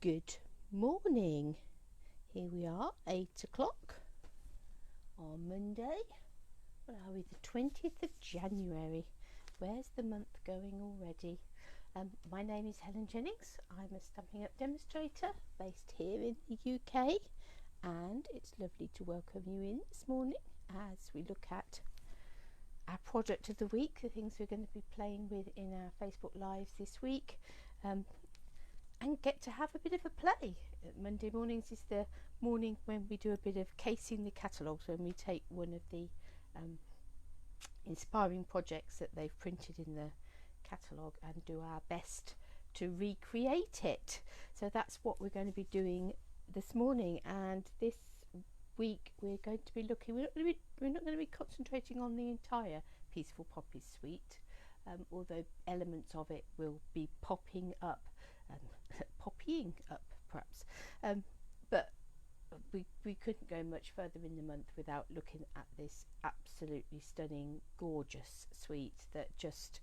Good morning. Here we are, 8 o'clock on Monday. What are we, the 20th of January? Where's the month going already? My name is Helen Jennings. I'm a Stampin' Up demonstrator based here in the UK, and it's lovely to welcome you in this morning as we look at our project of the week, the things we're going to be playing with in our Facebook Lives this week. And get to have a bit of a play. Monday mornings is the morning when we do a bit of casing the catalogues, when we take one of the inspiring projects that they've printed in the catalogue and do our best to recreate it. So that's what we're going to be doing this morning, and this week we're going to be looking, we're not going to be concentrating on the entire Peaceful Poppies suite, although elements of it will be popping up, poppying up perhaps, but we couldn't go much further in the month without looking at this absolutely stunning, gorgeous suite that just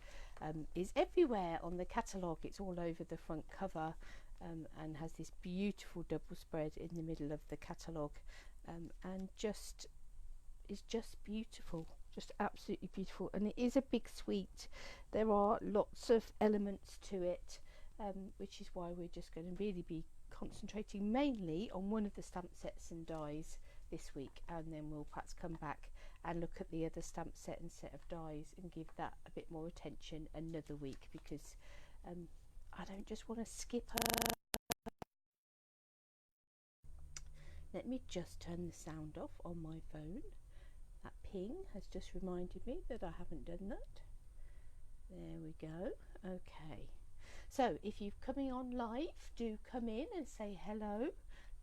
is everywhere on the catalogue. It's all over the front cover, and has this beautiful double spread in the middle of the catalogue, and just is just beautiful, just absolutely beautiful. And it is a big suite. There are lots of elements to it, which is why we're just going to really be concentrating mainly on one of the stamp sets and dies this week, and then we'll perhaps come back and look at the other stamp set and set of dies and give that a bit more attention another week, because I don't just want to skip her. Let me just turn the sound off on my phone. That ping has just reminded me that I haven't done that. There we go. Okay. So if you're coming on live, do come in and say hello.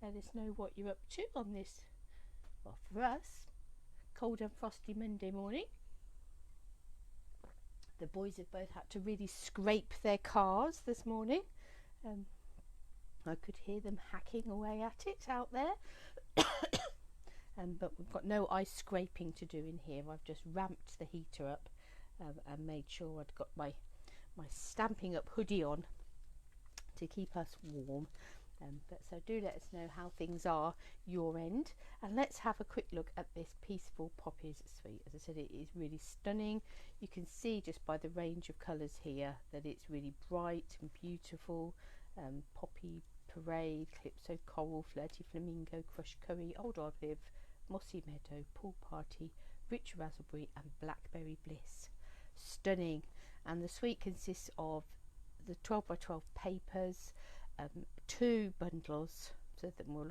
Let us know what you're up to on this, well, for us, cold and frosty Monday morning. The boys have both had to really scrape their cars this morning. I could hear them hacking away at it out there. But we've got no ice scraping to do in here. I've just ramped the heater up and made sure I'd got my Stampin' Up hoodie on to keep us warm. But so do let us know how things are your end, and let's have a quick look at this Peaceful Poppies suite. As I said, it is really stunning. You can see just by the range of colours here that it's really bright and beautiful. Poppy Parade, Calypso Coral, Flirty Flamingo, Crushed Curry, Old Olive, Mossy Meadow, Pool Party, Rich Raspberry and Blackberry Bliss. Stunning. And the suite consists of the 12 by 12 papers, 2 bundles, so that we'll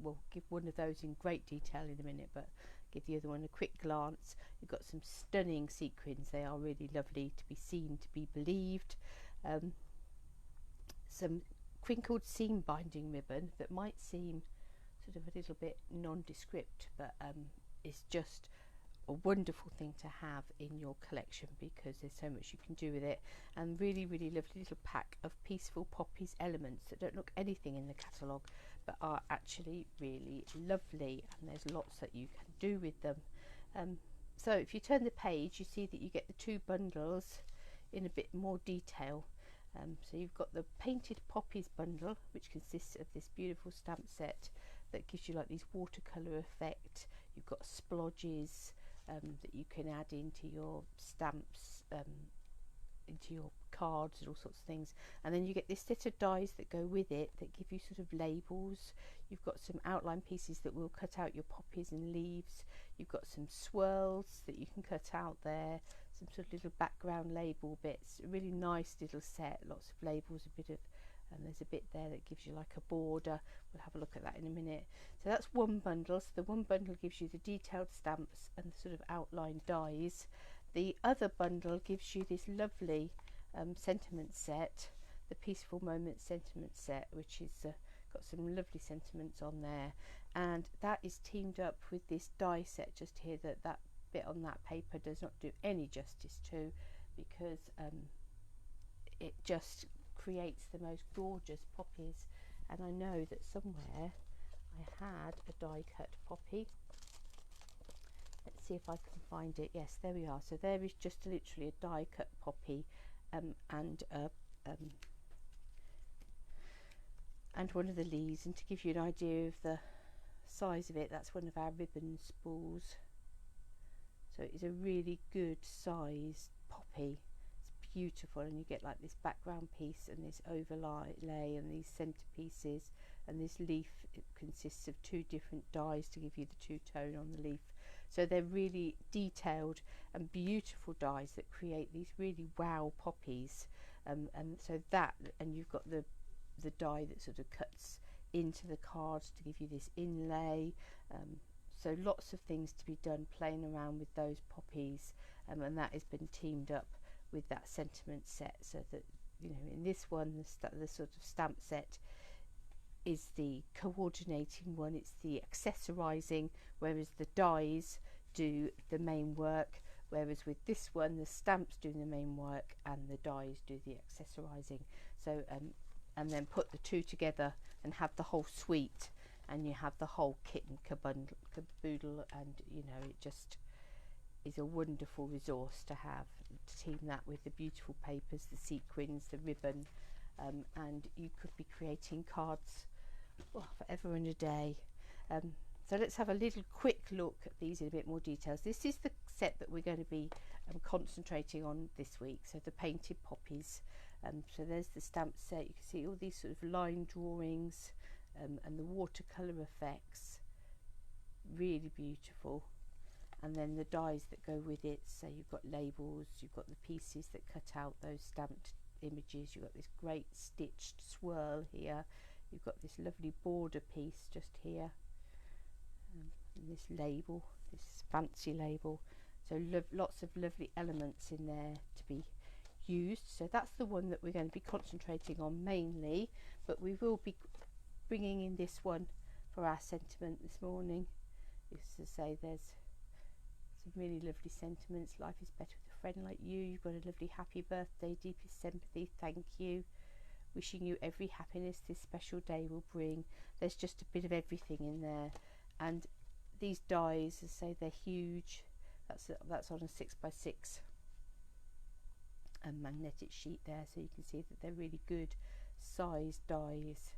we'll give one of those in great detail in a minute, but give the other one a quick glance. You've got some stunning sequins. They are really lovely, to be seen to be believed. Some crinkled seam binding ribbon that might seem sort of a little bit nondescript, but it's just a wonderful thing to have in your collection because there's so much you can do with it. And really lovely little pack of Peaceful Poppies elements that don't look anything in the catalogue but are actually really lovely, and there's lots that you can do with them. So if you turn the page, you see that you get the 2 bundles in a bit more detail. So you've got the Painted Poppies bundle, which consists of this beautiful stamp set that gives you like these watercolour effect. You've got splodges that you can add into your stamps, into your cards and all sorts of things. And then you get this set of dies that go with it that give you sort of labels. You've got some outline pieces that will cut out your poppies and leaves. You've got some swirls that you can cut out there, some sort of little background label bits. A really nice little set, lots of labels, a bit of, and there's a bit there that gives you like a border. We'll have a look at that in a minute. So that's one bundle. So the one bundle gives you the detailed stamps and the sort of outline dies. The other bundle gives you this lovely sentiment set, the Peaceful Moments sentiment set, which is got some lovely sentiments on there, and that is teamed up with this die set just here that bit on that paper does not do any justice to, because it just creates the most gorgeous poppies. And I know that somewhere I had a die cut poppy. Let's see if I can find it. Yes, there we are. So there is just literally a die cut poppy and a and one of the leaves. And to give you an idea of the size of it, that's one of our ribbon spools. So it's a really good sized poppy. It's beautiful, and you get like this background piece and this overlay and these centerpieces, and this leaf, it consists of 2 different dyes to give you the 2-tone on the leaf. So they're really detailed and beautiful dyes that create these really wow poppies. And so that, and you've got the dye that sort of cuts into the cards to give you this inlay. So lots of things to be done playing around with those poppies, and that has been teamed up with that sentiment set, so that, you know, in this one the sort of stamp set is the coordinating one, it's the accessorizing, whereas the dies do the main work, whereas with this one the stamps do the main work and the dies do the accessorizing. So and then put the 2 together and have the whole suite, and you have the whole kit and caboodle, and you know, it just is a wonderful resource to have, to team that with the beautiful papers, the sequins, the ribbon, and you could be creating cards forever and a day. So let's have a little quick look at these in a bit more details. This is the set that we're going to be concentrating on this week, so the painted poppies. So there's the stamp set. You can see all these sort of line drawings and the watercolour effects, really beautiful. And then the dies that go with it, so you've got labels, you've got the pieces that cut out those stamped images, you've got this great stitched swirl here, you've got this lovely border piece just here, and this label, this fancy label. So lots of lovely elements in there to be used. So that's the one that we're going to be concentrating on mainly, but we will be bringing in this one for our sentiment this morning. Just to say, there's some really lovely sentiments. Life is better with a friend like you. You've got a lovely happy birthday, deepest sympathy, thank you, wishing you every happiness this special day will bring. There's just a bit of everything in there. And these dies, as I say, they're huge. That's on a 6x6 magnetic sheet there, so you can see that they're really good sized dies,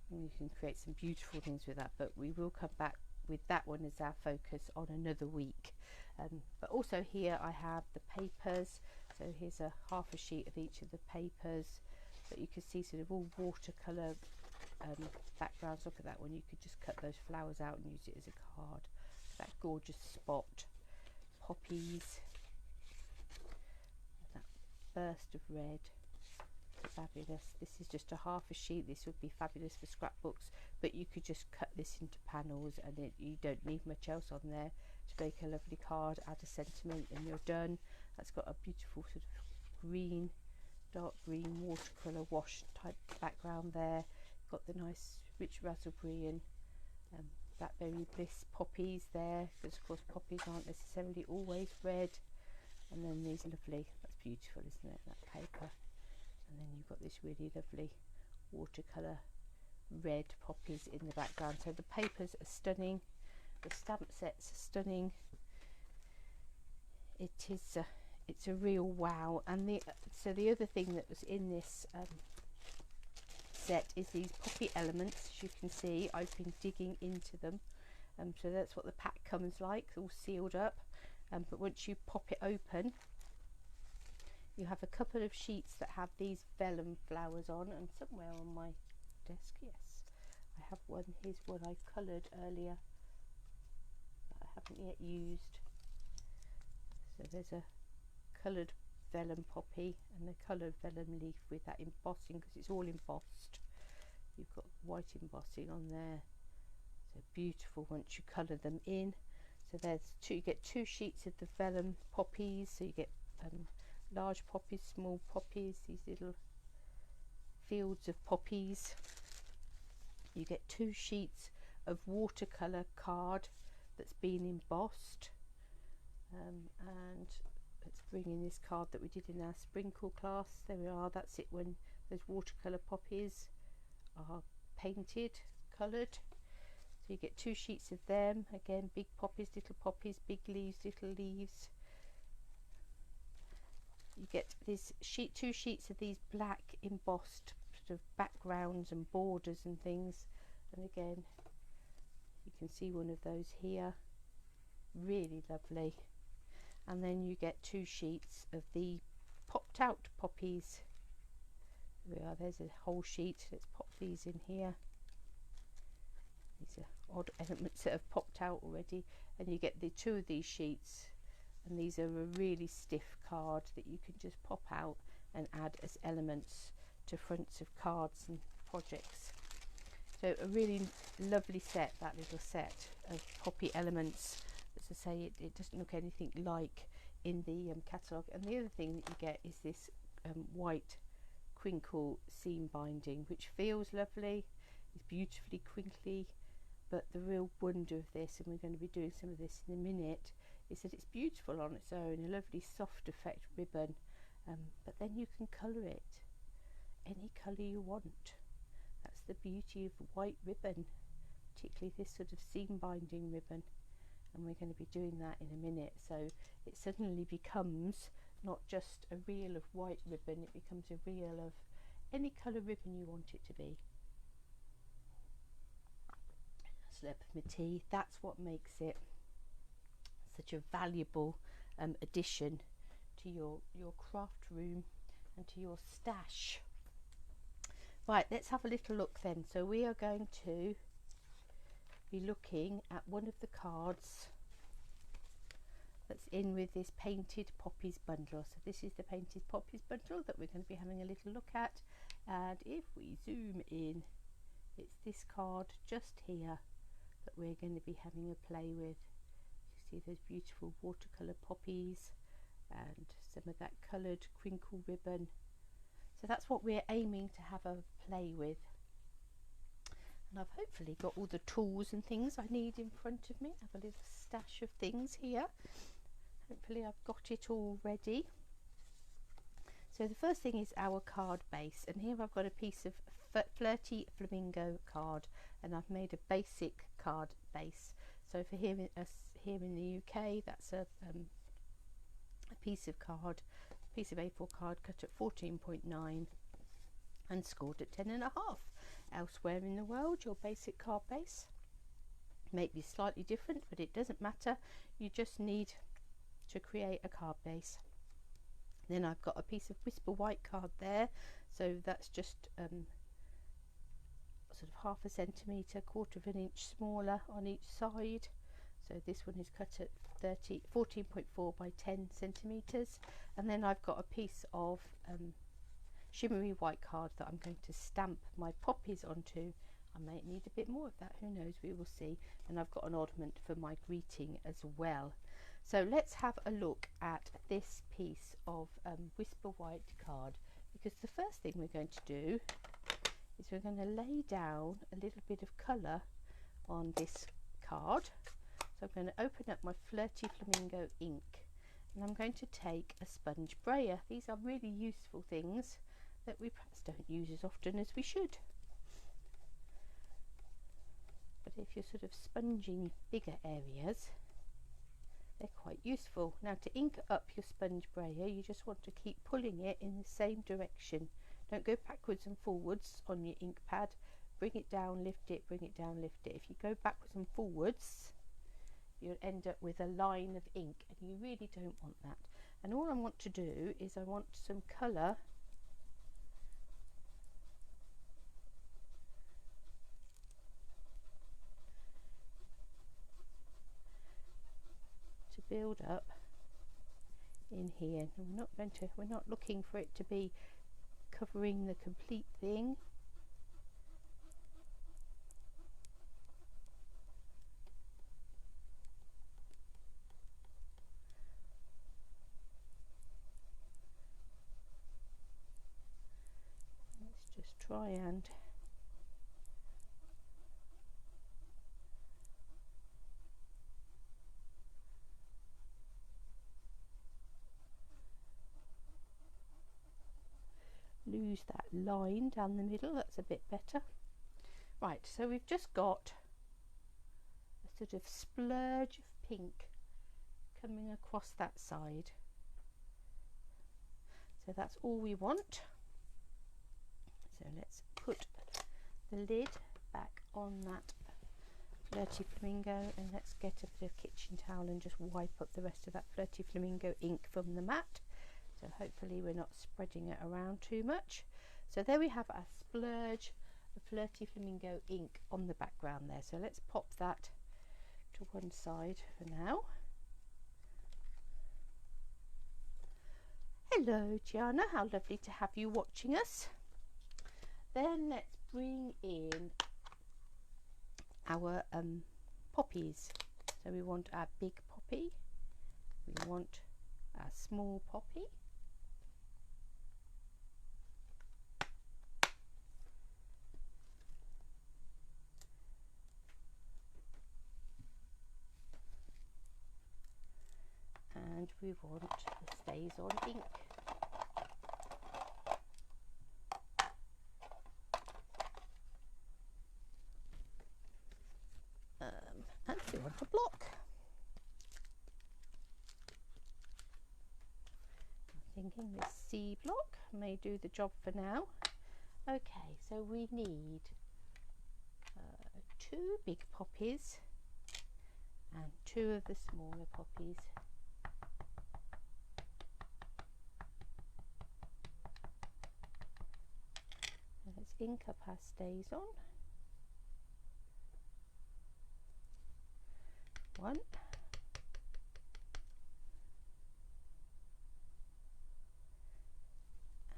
and you can create some beautiful things with that. But we will come back with that one as our focus on another week. But also here I have the papers, so here's a half a sheet of each of the papers, but you can see sort of all watercolour backgrounds. Look at that one, you could just cut those flowers out and use it as a card. That gorgeous spot, poppies, that burst of red, fabulous. This is just a half a sheet. This would be fabulous for scrapbooks, but you could just cut this into panels, and you don't need much else on there to make a lovely card. Add a sentiment and you're done. That's got a beautiful sort of green, dark green watercolour wash type background there. Got the nice rich raspberry and blackberry bliss poppies there, because of course poppies aren't necessarily always red. And then these lovely, that's beautiful, isn't it, that paper. And then you've got this really lovely watercolour red poppies in the background. So the papers are stunning, the stamp sets are stunning. It is it's a real wow. And so the other thing that was in this set is these poppy elements. As you can see, I've been digging into them, so that's what the pack comes like, all sealed up. But once you pop it open, you have a couple of sheets that have these vellum flowers on, and somewhere on my desk, yes, I have one. Here's one I coloured earlier that I haven't yet used. So there's a coloured vellum poppy and a coloured vellum leaf with that embossing, because it's all embossed. You've got white embossing on there, so beautiful once you colour them in. So there's you get 2 sheets of the vellum poppies, so you get large poppies, small poppies, these little fields of poppies. You get 2 sheets of watercolour card that's been embossed, and let's bring in this card that we did in our sprinkle class. There we are, that's it when those watercolour poppies are painted, coloured. So you get 2 sheets of them, again big poppies, big leaves, little leaves. You get this 2 sheets of these black embossed sort of backgrounds and borders and things. And again, you can see one of those here, really lovely. And then you get 2 sheets of the popped out poppies. There we are, there's a whole sheet. Let's pop these in here. These are odd elements that have popped out already, and you get the 2 of these sheets, and these are a really stiff card that you can just pop out and add as elements to fronts of cards and projects. So a really lovely set, that little set of poppy elements. As I say, it doesn't look anything like in the catalogue. And the other thing that you get is this white crinkle seam binding, which feels lovely, it's beautifully crinkly, but the real wonder of this, and we're going to be doing some of this in a minute, is that it's beautiful on its own, a lovely soft effect ribbon, but then you can colour it any colour you want. That's the beauty of white ribbon, particularly this sort of seam binding ribbon, and we're going to be doing that in a minute. So it suddenly becomes not just a reel of white ribbon, it becomes a reel of any colour ribbon you want it to be. Slurp of my tea. That's what makes it such a valuable addition to your craft room and to your stash. Right, let's have a little look then. So we are going to be looking at one of the cards that's in with this painted Poppies bundle. So this is the painted Poppies bundle that we're going to be having a little look at, and if we zoom in, it's this card just here that we're going to be having a play with. You see those beautiful watercolour poppies and some of that coloured crinkle ribbon. So that's what we're aiming to have a play with. And I've hopefully got all the tools and things I need in front of me. I have a little stash of things here. Hopefully I've got it all ready. So the first thing is our card base, and here I've got a piece of Flirty Flamingo card, and I've made a basic card base. So for here in the UK, that's a piece of A4 card cut at 14.9 and scored at 10.5. Elsewhere in the world, your basic card base may be slightly different, but it doesn't matter. You just need to create a card base. Then I've got a piece of Whisper White card there, so that's just sort of 1/2 centimetre, 1/4 inch smaller on each side. So this one is cut at 14.4 by 10 centimetres. And then I've got a piece of shimmery white card that I'm going to stamp my poppies onto. I may need a bit more of that, who knows, we will see. And I've got an ornament for my greeting as well. So let's have a look at this piece of Whisper White card, because the first thing we're going to do is we're going to lay down a little bit of colour on this card. So I'm going to open up my Flirty Flamingo ink, and I'm going to take a sponge brayer. These are really useful things that we perhaps don't use as often as we should. But if you're sort of sponging bigger areas, they're quite useful. Now, to ink up your sponge brayer, you just want to keep pulling it in the same direction. Don't go backwards and forwards on your ink pad. Bring it down, lift it, bring it down, lift it. If you go backwards and forwards, you'll end up with a line of ink, and you really don't want that. And all I want to do is I want some colour to build up in here. And we're not looking for it to be covering the complete thing. Let's just try and lose that line down the middle. That's a bit better. Right, so we've just got a sort of splurge of pink coming across that side. So that's all we want. So let's put the lid back on that Flirty Flamingo, and let's get a bit of kitchen towel and just wipe up the rest of that Flirty Flamingo ink from the mat. So hopefully we're not spreading it around too much. So there we have our splurge of Flirty Flamingo ink on the background there. So let's pop that to one side for now. Hello Gianna, how lovely to have you watching us. Then let's bring in our poppies. So we want our big poppy, we want our small poppy, and we want the Stays On ink. And we want a block. I'm thinking this C block may do the job for now. Okay, so we need 2 big poppies and 2 of the smaller poppies. Let's ink up our Stays On. 1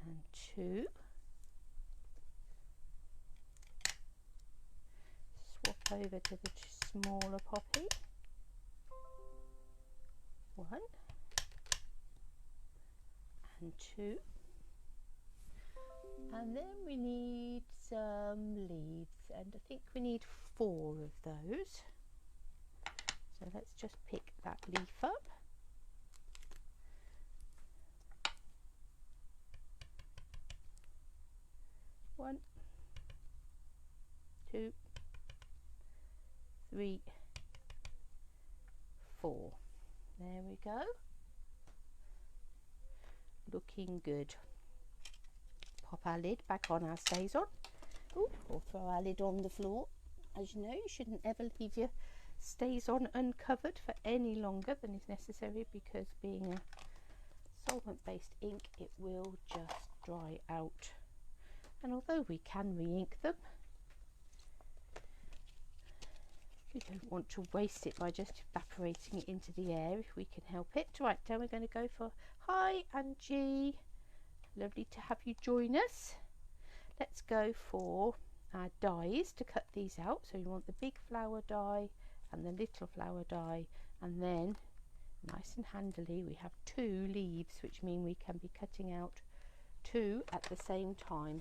and 2. Swap over to the smaller poppy. 1 and 2. And then we need some leaves, and I think we need 4 of those. So let's just pick that leaf up. 1, 2, 3, 4. There we go. Looking good. Pop our lid back on our Stays On. Ooh, or throw our lid on the floor. As you know, you shouldn't ever leave your Stays On uncovered for any longer than is necessary, because being a solvent based ink, it will just dry out. And although we can re-ink them, we don't want to waste it by just evaporating it into the air if we can help it. Right, then we're going to go for, hi Angie, lovely to have you join us. Let's go for our dies to cut these out. So you want the big flower die and the little flower die, and then nice and handily we have 2 leaves, which mean we can be cutting out 2 at the same time.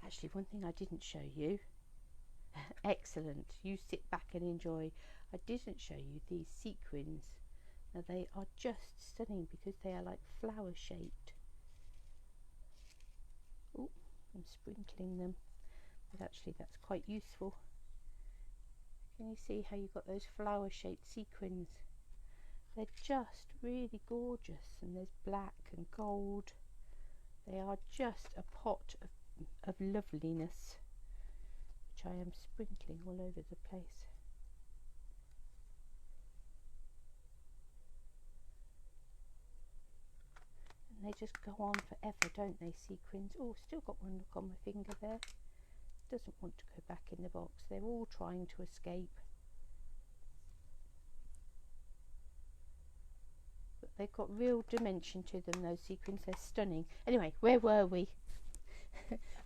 Actually, one thing I didn't show you, excellent, you sit back and enjoy, I didn't show you these sequins. Now they are just stunning because they are like flower shaped. Oh, I'm sprinkling them, but actually that's quite useful. Can you see how you've got those flower shaped sequins? They're just really gorgeous, and there's black and gold. They are just a pot of loveliness, which I am sprinkling all over the place. And they just go on forever, don't they, sequins? Oh, still got one look on my finger there. Doesn't want to go back in the box. They're all trying to escape. But they've got real dimension to them, those sequins. They're stunning. Anyway, where were we?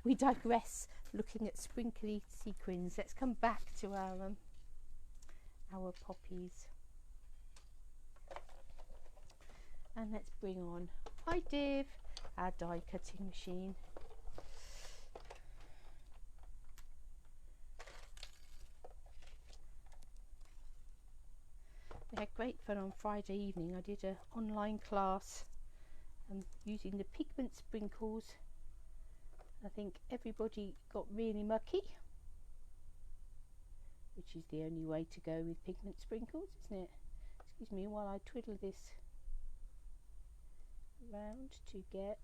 We digress, looking at sprinkly sequins. Let's come back to our poppies. And let's bring on, hi Div, our die cutting machine. We had great fun on Friday evening. I did an online class using the pigment sprinkles. I think everybody got really mucky, which is the only way to go with pigment sprinkles, isn't it? Excuse me while I twiddle this round to get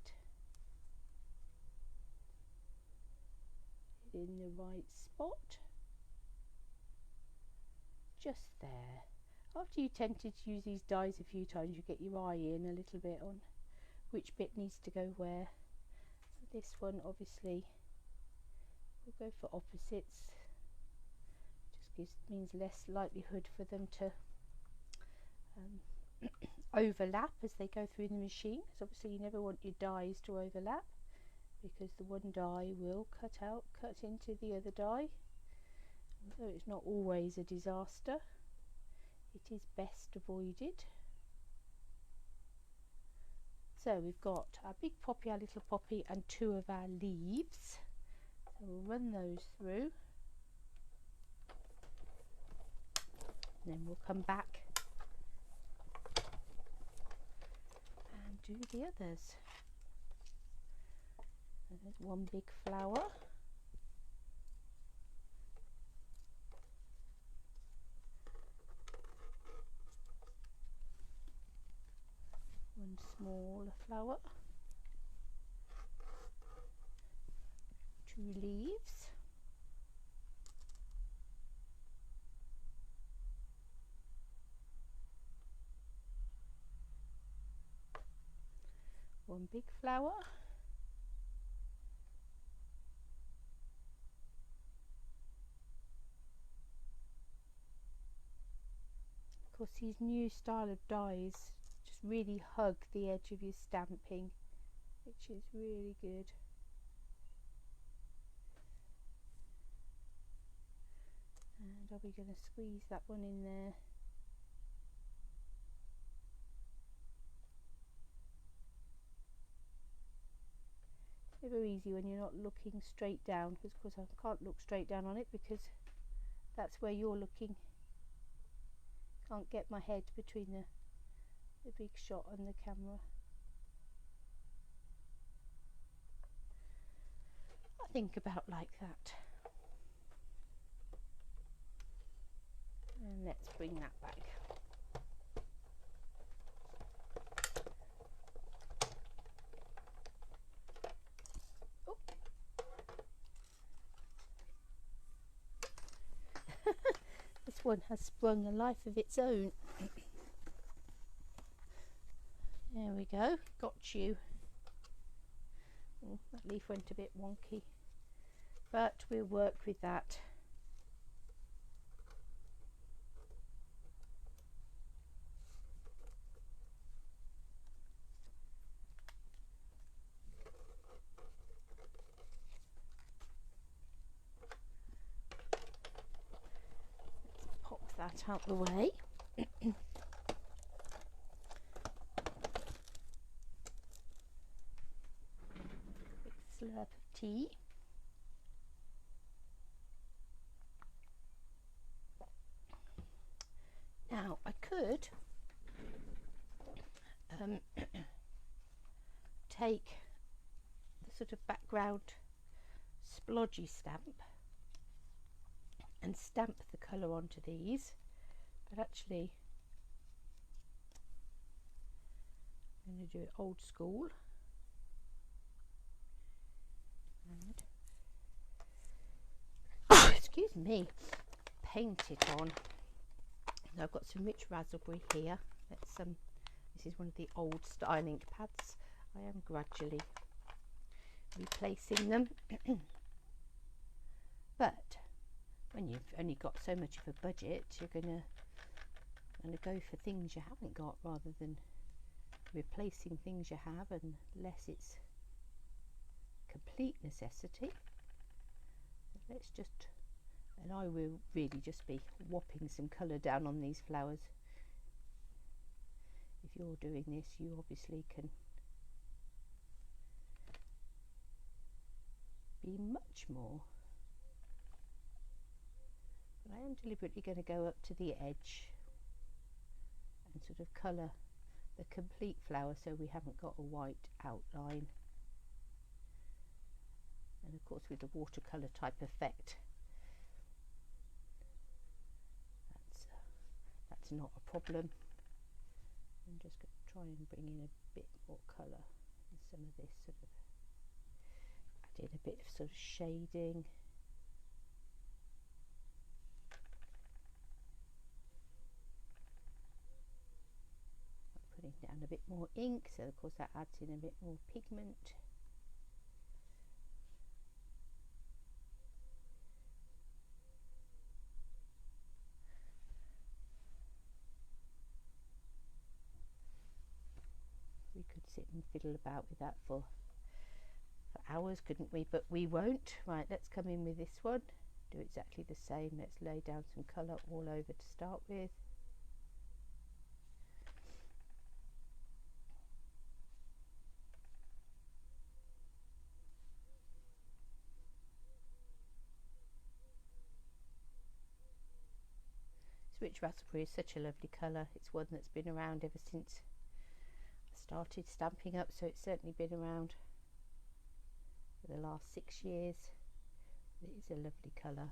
it in the right spot, just there. After you tend to use these dies a few times, you get your eye in a little bit on which bit needs to go where. So this one obviously we'll go for opposites, just means less likelihood for them to overlap as they go through the machine, because obviously you never want your dies to overlap, because the one die will cut into the other die. Although it's not always a disaster, it is best avoided. So we've got our big poppy, our little poppy, and two of our leaves. So we'll run those through, and then we'll come back and do the others. So there's one big flower. One smaller flower. Two leaves. One big flower. Of course, these new style of dies just really hug the edge of your stamping, which is really good. And are we going to squeeze that one in there? Never easy when you're not looking straight down, because of course I can't look straight down on it because that's where you're looking. Can't get my head between the big shot and the camera. I think about like that. And let's bring that back. Oh. This one has sprung a life of its own. There we go, got you. Oh, that leaf went a bit wonky, but we'll work with that. Let's pop that out the way. Slurp of tea. Now I could take the sort of background splodgy stamp and stamp the colour onto these, but actually I'm going to do it old school. Excuse me, paint it on. Now I've got some rich raspberry here. This is one of the old style ink pads. I am gradually replacing them. But when you've only got so much of a budget, you're gonna go for things you haven't got rather than replacing things you have, unless it's complete necessity. So let's just, and I will really just be whopping some colour down on these flowers. If you're doing this, you obviously can be much more, but I am deliberately going to go up to the edge and sort of colour the complete flower so we haven't got a white outline. And of course with the watercolour type effect, that's not a problem. I'm just going to try and bring in a bit more colour in some of this, sort of add in a bit of sort of shading. down a bit more ink, so of course that adds in a bit more pigment. We could sit and fiddle about with that for hours, couldn't we? But we won't. Right, let's come in with this one. Do exactly the same. Let's lay down some colour all over to start with. Rich raspberry is such a lovely colour. It's one that's been around ever since I started stamping up, so it's certainly been around for the last 6 years. It is a lovely colour.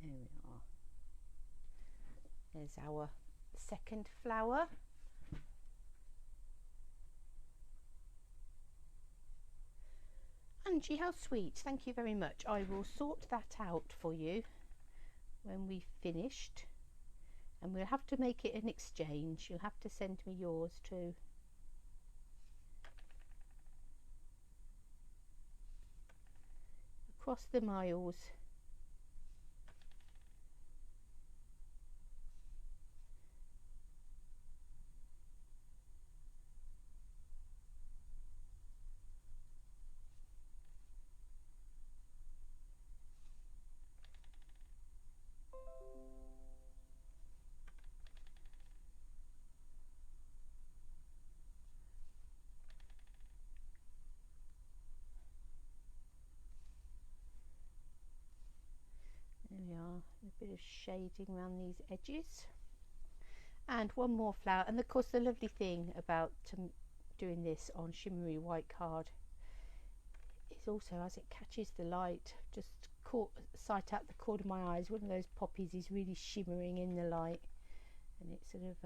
There we are. There's our second flower. Angie, how sweet. Thank you very much. I will sort that out for you when we've finished. And we'll have to make it an exchange. You'll have to send me yours too. Across the miles. There we are, a bit of shading around these edges. And one more flower, and of course the lovely thing about doing this on shimmery white card is also as it catches the light, just caught sight out the corner of my eyes, one of those poppies is really shimmering in the light, and it's sort of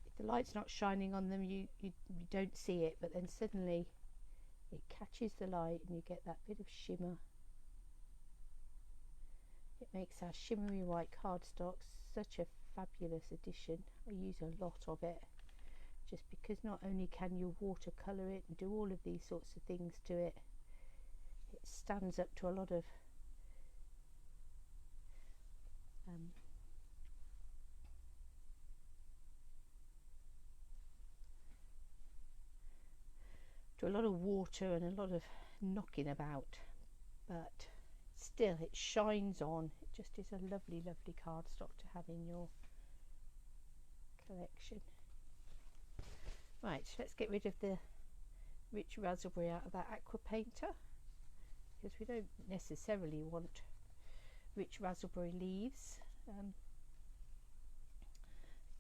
if the light's not shining on them you don't see it, but then suddenly it catches the light and you get that bit of shimmer. It makes our shimmery white cardstock such a fabulous addition. I use a lot of it just because not only can you watercolour it and do all of these sorts of things to it, it stands up to a lot of water and a lot of knocking about, but still it shines on. It just is a lovely cardstock to have in your collection. Right, let's get rid of the rich raspberry out of that aqua painter, because we don't necessarily want rich raspberry leaves.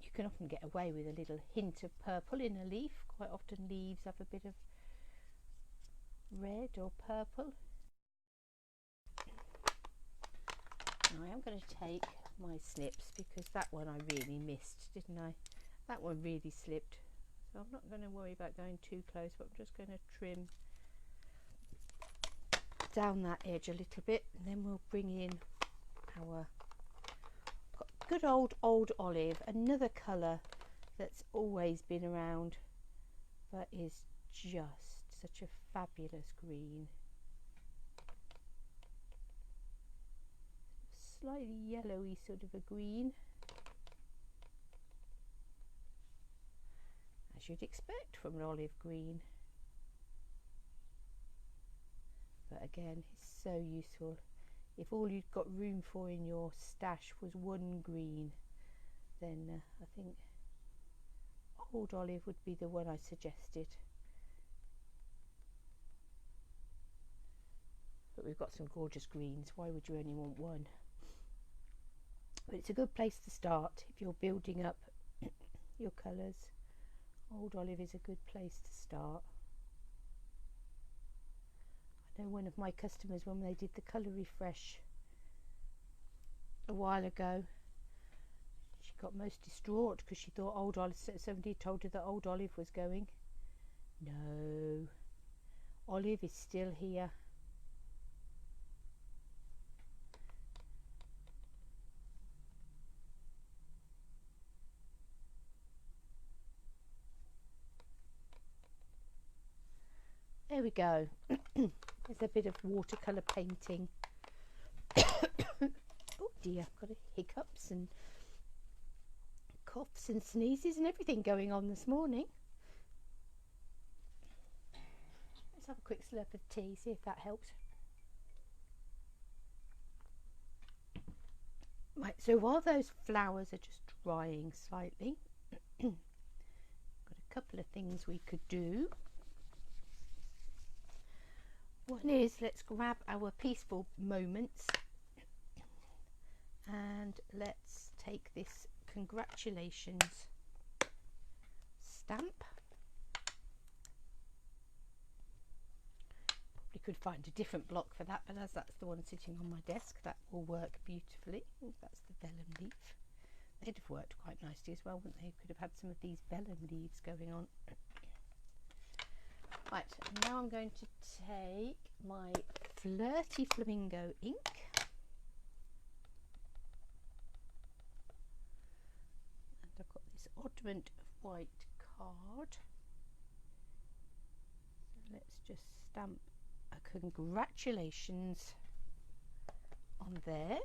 You can often get away with a little hint of purple in a leaf. Quite often leaves have a bit of red or purple. Now I am going to take my snips, because that one I really missed, didn't I? That one really slipped. So I'm not going to worry about going too close, but I'm just going to trim down that edge a little bit, and then we'll bring in our good old olive, another colour that's always been around but is just such a fabulous green. Slightly yellowy sort of a green, as you'd expect from an olive green, but again it's so useful. If all you've got room for in your stash was one green, then I think old olive would be the one I suggested. But we've got some gorgeous greens, why would you only want one? But it's a good place to start if you're building up your colours. Old olive is a good place to start. I know one of my customers, when they did the colour refresh a while ago. She got most distraught because she thought old Olive, somebody told her that old Olive was going. No, Olive is still here. There we go. There's a bit of watercolour painting. Oh dear, I've got hiccups and coughs and sneezes and everything going on this morning. Let's have a quick slurp of tea, see if that helps. Right, so while those flowers are just drying slightly, got a couple of things we could do. One is, let's grab our peaceful moments and let's take this congratulations stamp. Probably could find a different block for that, but as that's the one sitting on my desk, that will work beautifully. Oh, that's the vellum leaf. They'd have worked quite nicely as well, wouldn't they? Could have had some of these vellum leaves going on. Right, now I'm going to take my Flirty Flamingo ink. And I've got this oddment of white card. So let's just stamp a congratulations on there.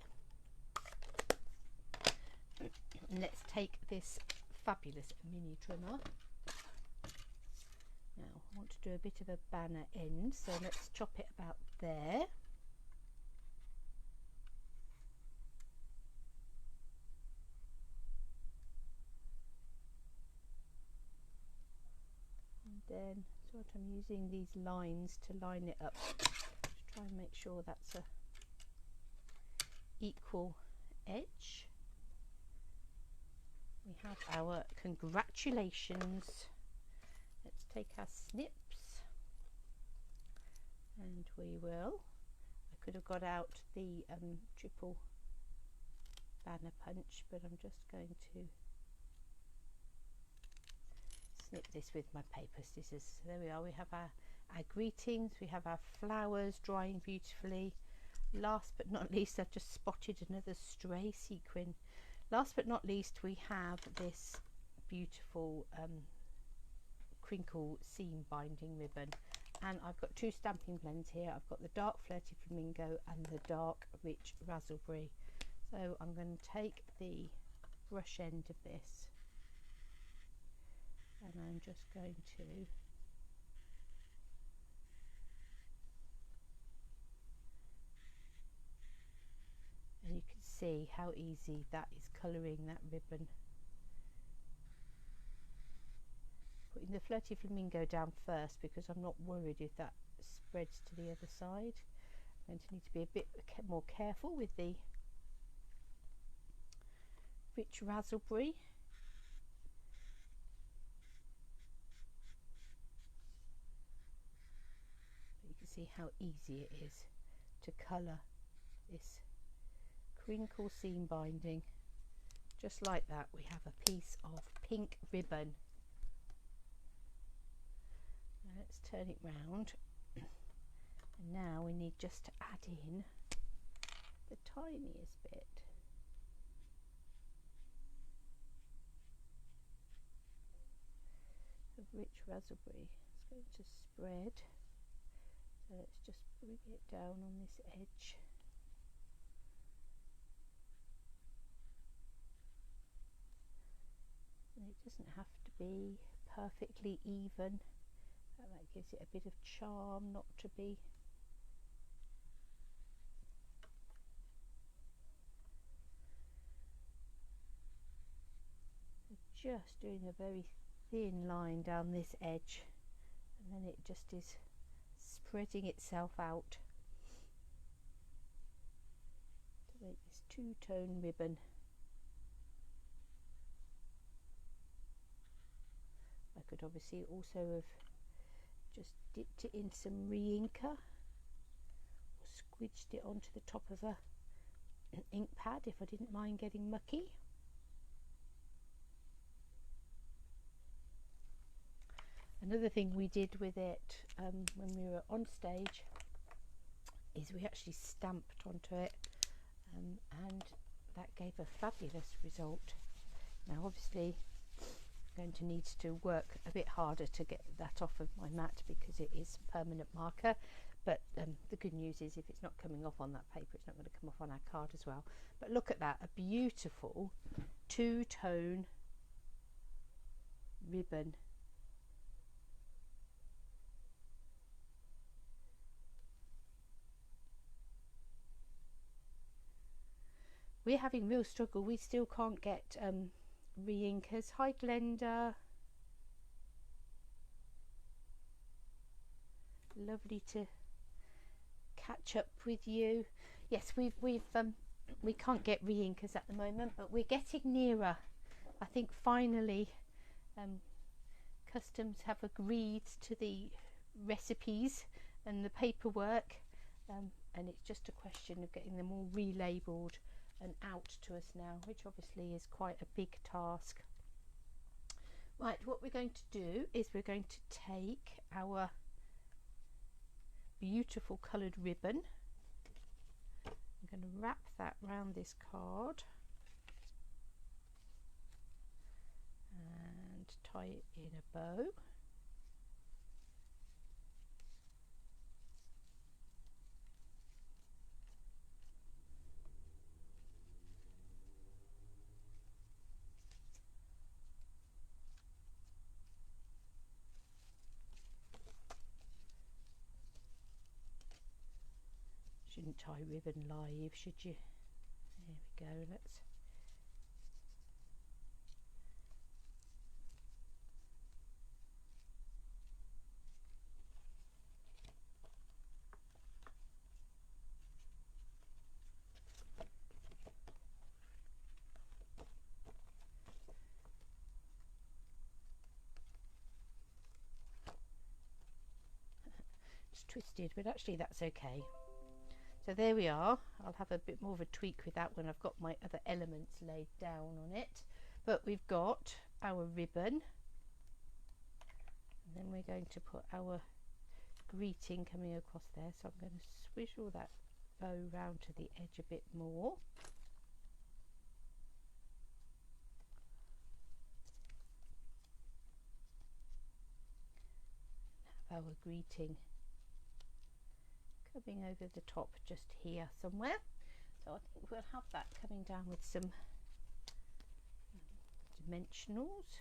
And let's take this fabulous mini trimmer. Now I want to do a bit of a banner end, so let's chop it about there. And then sort of I'm using these lines to line it up to try and make sure that's a equal edge. We have our congratulations. Let's take our snips and we will. I could have got out the triple banner punch, but I'm just going to snip this with my paper scissors. So there we are, we have our greetings, we have our flowers drying beautifully. Last but not least, I've just spotted another stray sequin. Last but not least, we have this beautiful crinkle seam binding ribbon, and I've got two stamping blends here. I've got the dark Flirty Flamingo and the dark rich Raspberry. So I'm going to take the brush end of this and I'm just going to and you can see how easy that is colouring that ribbon. Putting the Flirty Flamingo down first because I'm not worried if that spreads to the other side. I'm going to need to be a bit more careful with the rich Raspberry. But you can see how easy it is to colour this crinkle seam binding. Just like that, we have a piece of pink ribbon. Now let's turn it round, and now we need just to add in the tiniest bit. Of rich raspberry. It's going to spread, so let's just bring it down on this edge. And it doesn't have to be perfectly even. That gives it a bit of charm not to be. So just doing a very thin line down this edge, and then it just is spreading itself out to make this two-tone ribbon. I could obviously also have just dipped it in some re-inker or squidged it onto the top of a ink pad if I didn't mind getting mucky. Another thing we did with it when we were on stage is we actually stamped onto it, and that gave a fabulous result. Now obviously I'm going to need to work a bit harder to get that off of my mat because it is permanent marker, but the good news is if it's not coming off on that paper, it's not going to come off on our card as well. But look at that, a beautiful two-tone ribbon. We're having real struggle. We still can't get re-inkers. Hi Glenda. Lovely to catch up with you. Yes, we can't get re-inkers at the moment, but we're getting nearer. I think finally Customs have agreed to the recipes and the paperwork, and it's just a question of getting them all relabeled and out to us now, which obviously is quite a big task. Right, what we're going to do is we're going to take our beautiful coloured ribbon. I'm going to wrap that round this card and tie it in a bow. Shouldn't tie ribbon live, should you? There we go. Let's it's twisted, but actually that's okay. So there we are. I'll have a bit more of a tweak with that when I've got my other elements laid down on it. But we've got our ribbon, and then we're going to put our greeting coming across there. So I'm going to swizzle that bow round to the edge a bit more. Have our greeting coming over the top just here somewhere. So I think we'll have that coming down with some dimensionals.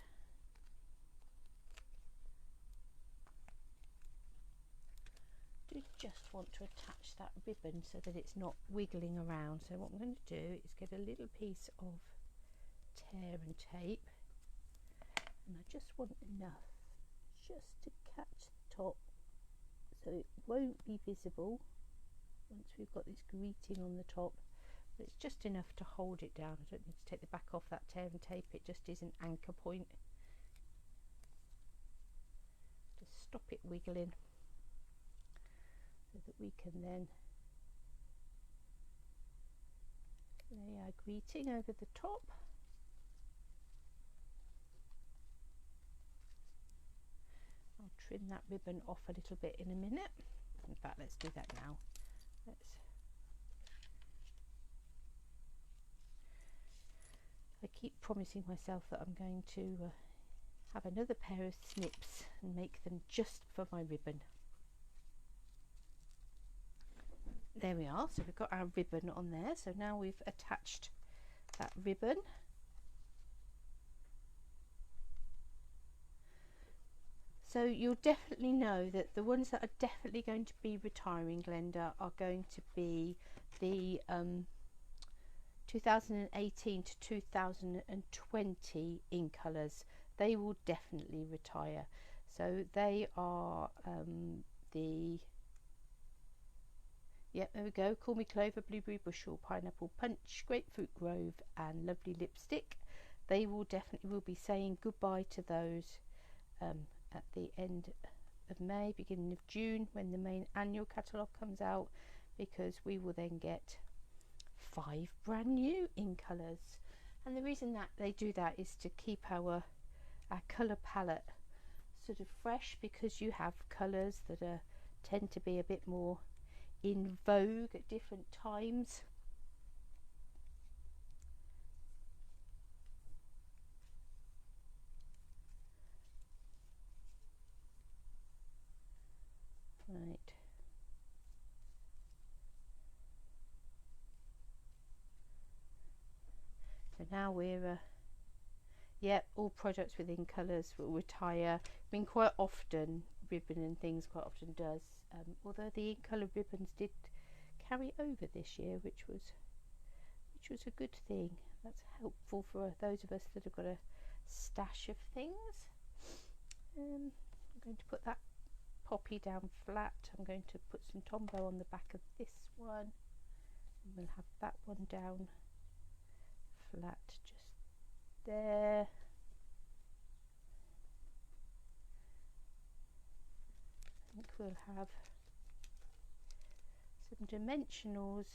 Do just want to attach that ribbon so that it's not wiggling around. So what I'm going to do is get a little piece of tear and tape, and I just want enough just to catch the top so it won't be visible once we've got this greeting on the top, but it's just enough to hold it down. I don't need to take the back off that tear and tape, it just is an anchor point. Just stop it wiggling so that we can then lay our greeting over the top. I'll trim that ribbon off a little bit in a minute. In fact, let's do that now. I keep promising myself that I'm going to have another pair of snips and make them just for my ribbon. There we are. So we've got our ribbon on there. So now we've attached that ribbon. So you'll definitely know that the ones that are definitely going to be retiring, Glenda, are going to be the 2018 to 2020 in colours. They will definitely retire. So they are yep, there we go. Call Me Clover, Blueberry Bushel, Pineapple Punch, Grapefruit Grove and Lovely Lipstick. They will definitely be saying goodbye to those at the end of May, beginning of June, when the main annual catalogue comes out, because we will then get 5 brand new in colours. And the reason that they do that is to keep our colour palette sort of fresh, because you have colours that tend to be a bit more in vogue at different times. Right. So now we're all products within colours will retire. I mean, quite often ribbon and things quite often does, although the in colour ribbons did carry over this year, which was a good thing. That's helpful for those of us that have got a stash of things. I'm going to put that poppy down flat. I'm going to put some Tombow on the back of this one, and we'll have that one down flat just there. I think we'll have some dimensionals.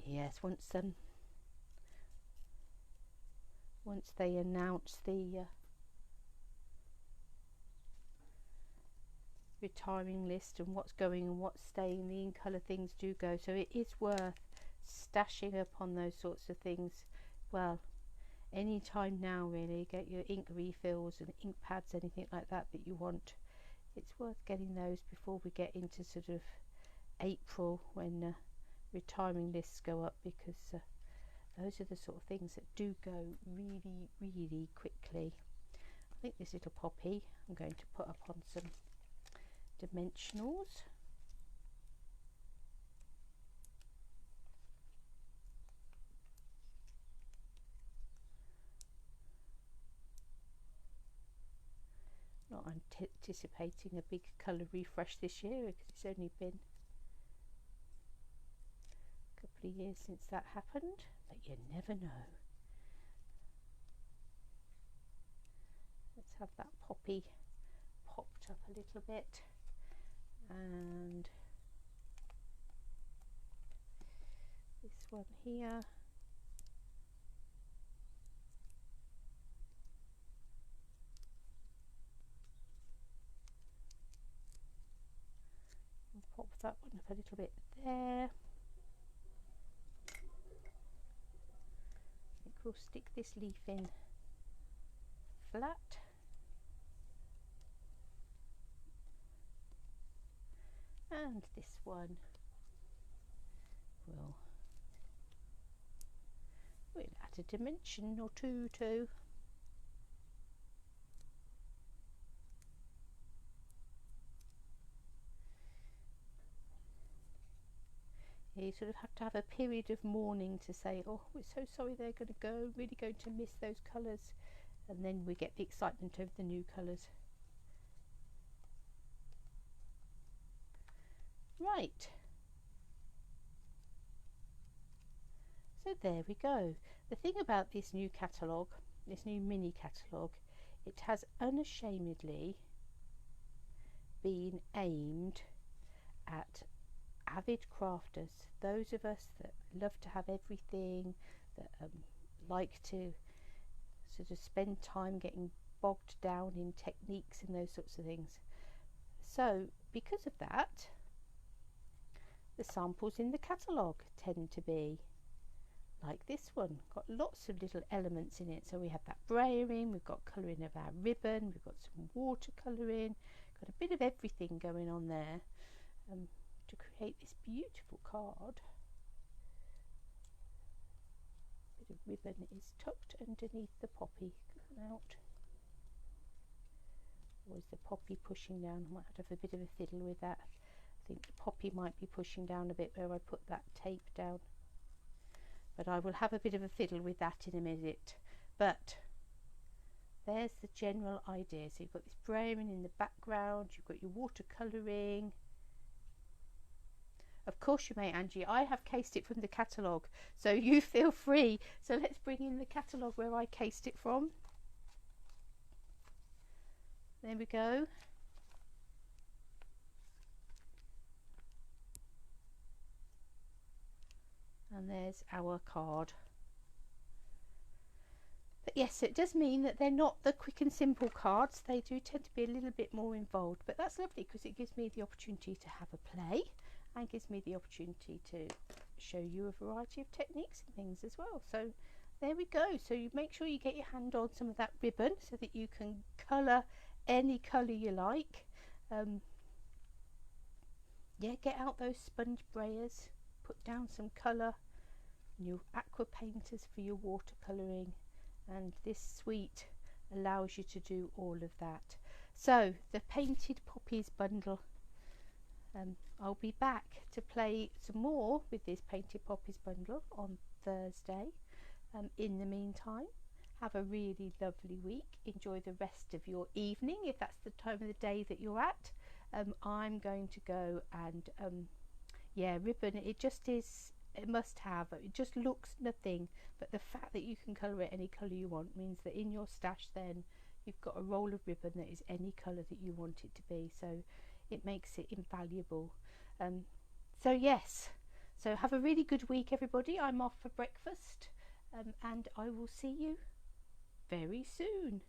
Yes, once they announce the retiring list and what's going and what's staying, the in colour things do go, so it is worth stashing up on those sorts of things. Well, any time now really, get your ink refills and ink pads, anything like that that you want. It's worth getting those before we get into sort of April, when retiring lists go up, because those are the sort of things that do go really, really quickly. I think this little poppy I'm going to put up on some dimensionals. Not anticipating a big colour refresh this year, because it's only been a couple of years since that happened, but you never know. Let's have that poppy popped up a little bit, and this one here. Pop that one up a little bit there. I think we'll stick this leaf in flat. And this one we'll add a dimension or two to. You sort of have to have a period of mourning to say, oh, we're so sorry they're going to go, really going to miss those colours, and then we get the excitement over the new colours. Right, so there we go. The thing about this new catalogue, this new mini catalogue, it has unashamedly been aimed at avid crafters, those of us that love to have everything, that like to sort of spend time getting bogged down in techniques and those sorts of things. So because of that, the samples in the catalogue tend to be like this one, got lots of little elements in it. So we have that brayering, we've got colouring of our ribbon, we've got some watercolouring, got a bit of everything going on there to create this beautiful card. A bit of ribbon is tucked underneath the poppy. Come out. Or is the poppy pushing down? I might have to have a bit of a fiddle with that. I think the poppy might be pushing down a bit where I put that tape down, but I will have a bit of a fiddle with that in a minute. But there's the general idea. So you've got this brayering in the background, you've got your watercolouring. Of course you may, Angie, I have cased it from the catalogue, so you feel free. So let's bring in the catalogue where I cased it from. There we go. there's our card. But yes, it does mean that they're not the quick and simple cards. They do tend to be a little bit more involved, but that's lovely because it gives me the opportunity to have a play and gives me the opportunity to show you a variety of techniques and things as well. So there we go. So you make sure you get your hand on some of that ribbon so that you can colour any colour you like. Yeah, get out those sponge brayers, put down some colour, and your aqua painters for your watercolouring, and this suite allows you to do all of that. So the painted poppies bundle, I'll be back to play some more with this painted poppies bundle on Thursday. In the meantime, have a really lovely week. Enjoy the rest of your evening if that's the time of the day that you're at. I'm going to go and yeah, ribbon, it just is a must have. It just looks nothing, but the fact that you can colour it any colour you want means that in your stash then you've got a roll of ribbon that is any colour that you want it to be, so it makes it invaluable. So yes, so have a really good week everybody. I'm off for breakfast, and I will see you very soon.